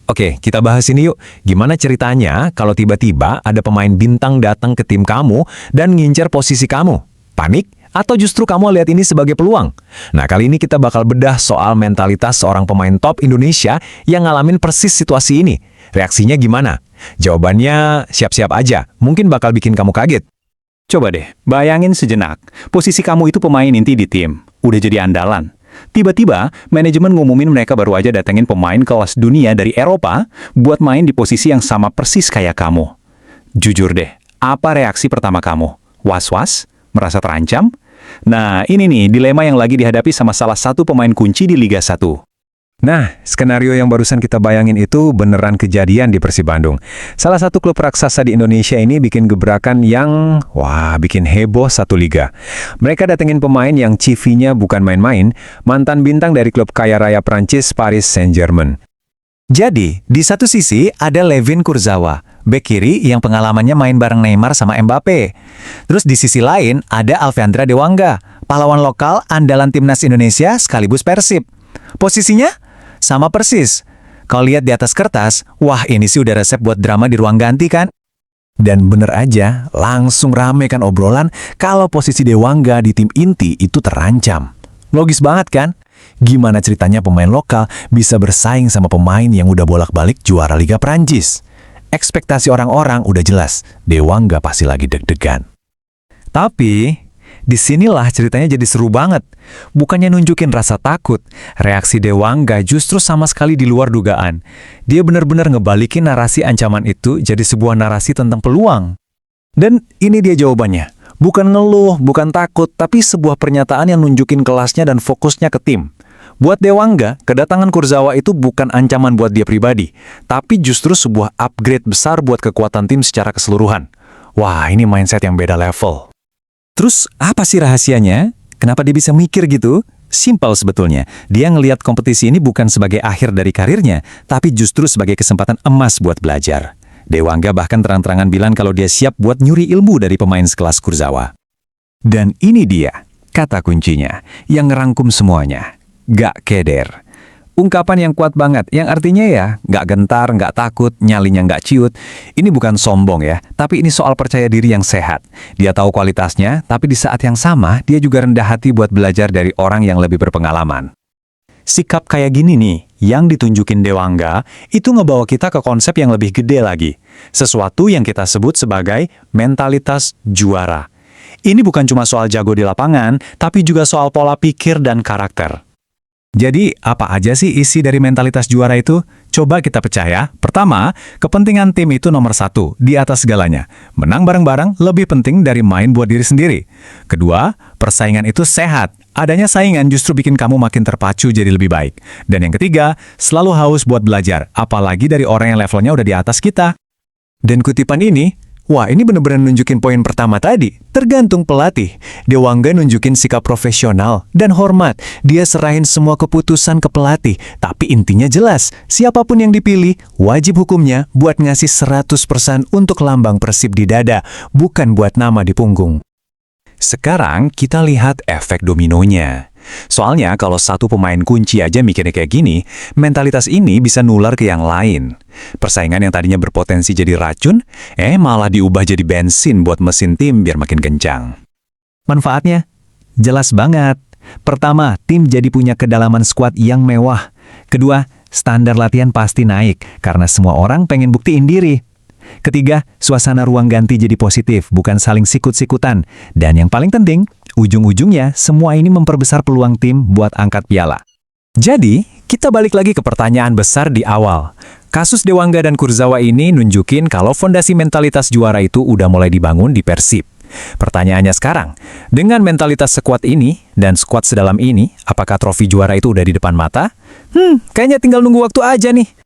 Oke, kita bahas ini yuk. Gimana ceritanya kalau tiba-tiba ada pemain bintang datang ke tim kamu dan ngincer posisi kamu? Panik? Atau justru kamu lihat ini sebagai peluang? Nah, kali ini kita bakal bedah soal mentalitas seorang pemain top Indonesia yang ngalamin persis situasi ini. Reaksinya gimana? Jawabannya siap-siap aja, mungkin bakal bikin kamu kaget. Coba deh, bayangin sejenak. Posisi kamu itu pemain inti di tim, udah jadi andalan. Tiba-tiba, manajemen ngumumin mereka baru aja datengin pemain kelas dunia dari Eropa buat main di posisi yang sama persis kayak kamu. Jujur deh, apa reaksi pertama kamu? Was-was? Merasa terancam? Nah, ini nih dilema yang lagi dihadapi sama salah satu pemain kunci di Liga 1. Nah, skenario yang barusan kita bayangin itu beneran kejadian di Persib Bandung. Salah satu klub raksasa di Indonesia ini bikin gebrakan yang, bikin heboh satu liga. Mereka datengin pemain yang CV-nya bukan main-main, mantan bintang dari klub kaya raya Prancis Paris Saint-Germain. Jadi, di satu sisi ada Layvin Kurzawa, bek kiri yang pengalamannya main bareng Neymar sama Mbappe. Terus di sisi lain ada Alvandra Dewangga, pahlawan lokal andalan timnas Indonesia sekaligus Persib. Posisinya sama persis. Kalau lihat di atas kertas, wah ini sih udah resep buat drama di ruang ganti kan? Dan bener aja, langsung rame kan obrolan kalau posisi Dewangga di tim inti itu terancam. Logis banget kan? Gimana ceritanya pemain lokal bisa bersaing sama pemain yang udah bolak-balik juara Liga Prancis? Ekspektasi orang-orang udah jelas, Dewangga pasti lagi deg-degan. Tapi, disinilah ceritanya jadi seru banget. Bukannya nunjukin rasa takut, reaksi Dewangga justru sama sekali di luar dugaan. Dia benar-benar ngebalikin narasi ancaman itu jadi sebuah narasi tentang peluang. Dan ini dia jawabannya. Bukan ngeluh, bukan takut, tapi sebuah pernyataan yang nunjukin kelasnya dan fokusnya ke tim. Buat Dewangga, kedatangan Kurzawa itu bukan ancaman buat dia pribadi, tapi justru sebuah upgrade besar buat kekuatan tim secara keseluruhan. Wah, ini mindset yang beda level. Terus, apa sih rahasianya? Kenapa dia bisa mikir gitu? Simpel sebetulnya. Dia ngelihat kompetisi ini bukan sebagai akhir dari karirnya, tapi justru sebagai kesempatan emas buat belajar. Dewangga bahkan terang-terangan bilang kalau dia siap buat nyuri ilmu dari pemain sekelas Kurzawa. Dan ini dia, kata kuncinya, yang ngerangkum semuanya. Gak keder. Ungkapan yang kuat banget, yang artinya ya, gak gentar, gak takut, nyalinya gak ciut. Ini bukan sombong ya, tapi ini soal percaya diri yang sehat. Dia tahu kualitasnya, tapi di saat yang sama, dia juga rendah hati buat belajar dari orang yang lebih berpengalaman. Sikap kayak gini nih, yang ditunjukin Dewangga, itu ngebawa kita ke konsep yang lebih gede lagi. Sesuatu yang kita sebut sebagai mentalitas juara. Ini bukan cuma soal jago di lapangan, tapi juga soal pola pikir dan karakter. Jadi, apa aja sih isi dari mentalitas juara itu? Coba kita percaya. Pertama, kepentingan tim itu nomor satu, di atas segalanya. Menang bareng-bareng lebih penting dari main buat diri sendiri. Kedua, persaingan itu sehat. Adanya saingan justru bikin kamu makin terpacu jadi lebih baik. Dan yang ketiga, selalu haus buat belajar, apalagi dari orang yang levelnya udah di atas kita. Dan kutipan ini, wah, ini bener-bener nunjukin poin pertama tadi. Tergantung pelatih. Dewangga nunjukin sikap profesional dan hormat. Dia serahin semua keputusan ke pelatih. Tapi intinya jelas, siapapun yang dipilih, wajib hukumnya buat ngasih 100% untuk lambang Persib di dada, bukan buat nama di punggung. Sekarang kita lihat efek dominonya. Soalnya kalau satu pemain kunci aja mikirnya kayak gini, mentalitas ini bisa nular ke yang lain. Persaingan yang tadinya berpotensi jadi racun, malah diubah jadi bensin buat mesin tim biar makin kencang. Manfaatnya? Jelas banget. Pertama, tim jadi punya kedalaman skuad yang mewah. Kedua, standar latihan pasti naik karena semua orang pengen buktiin diri. Ketiga, suasana ruang ganti jadi positif, bukan saling sikut-sikutan. Dan yang paling penting, ujung-ujungnya semua ini memperbesar peluang tim buat angkat piala. Jadi, kita balik lagi ke pertanyaan besar di awal. Kasus Dewangga dan Kurzawa ini nunjukin kalau fondasi mentalitas juara itu udah mulai dibangun di Persib. Pertanyaannya sekarang, dengan mentalitas sekuat ini dan skuad sedalam ini, apakah trofi juara itu udah di depan mata? Kayaknya tinggal nunggu waktu aja nih.